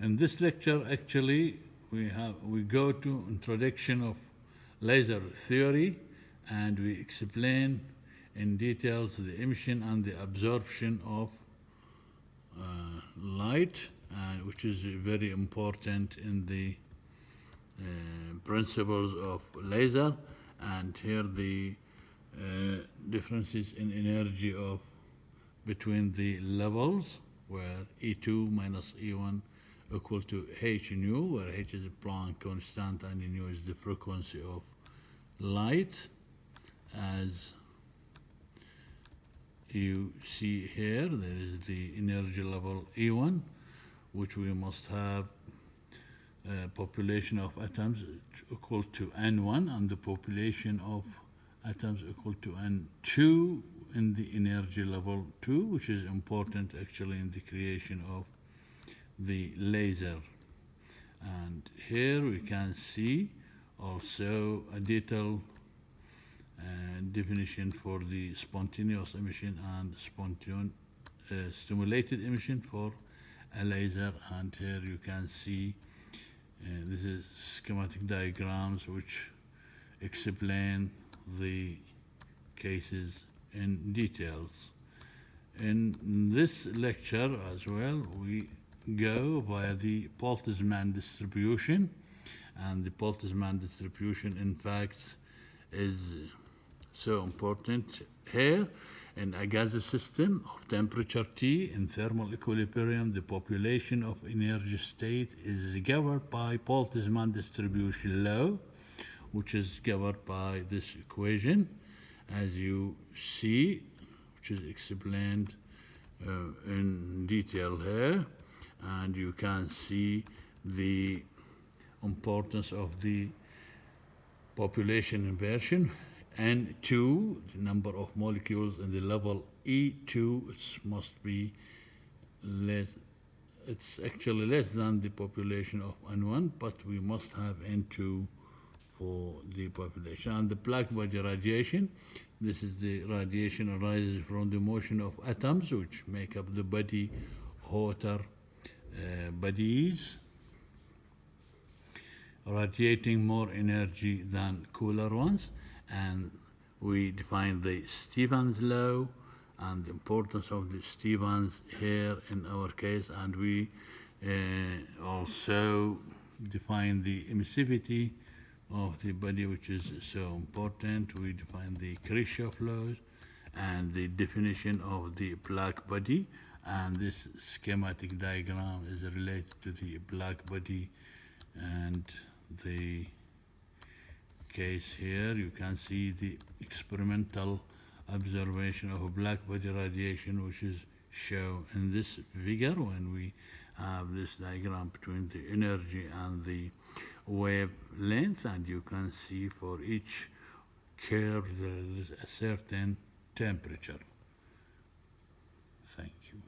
In this lecture, actually, we go to introduction of laser theory, and we explain in details the emission and the absorption of light, which is very important in the principles of laser. And here the differences in energy of between the levels, where E2 minus E1 equal to h nu, where h is a Planck constant and nu is the frequency of light, as you see here. There is the energy level E1, which we must have a population of atoms equal to N1 and the population of atoms equal to N2 in the energy level 2, which is important actually in the creation of the laser. And here we can see also a detailed definition for the spontaneous emission and stimulated emission for a laser. And here you can see this is schematic diagrams which explain the cases in details. In this lecture as well, we go via the Boltzmann distribution, and the Boltzmann distribution in fact is so important here. In a gaseous system of temperature T in thermal equilibrium, the population of energy state is governed by Boltzmann distribution law, which is governed by this equation, as you see, which is explained in detail here. And you can see the importance of the population inversion. N2, the number of molecules in the level E2, it must be less, it's actually less than the population of N1, but we must have N2 for the population. And the black body radiation, this is the radiation arises from the motion of atoms which make up the body, hotter bodies, radiating more energy than cooler ones. And we define the Stevens law and the importance of the Stevens here in our case. And we also define the emissivity of the body, which is so important. We define the Kirchhoff laws and the definition of the black body. And this schematic diagram is related to the black body. And the case here, you can see the experimental observation of black body radiation, which is shown in this figure when we have this diagram between the energy and the wavelength. And you can see for each curve there is a certain temperature. Thank you.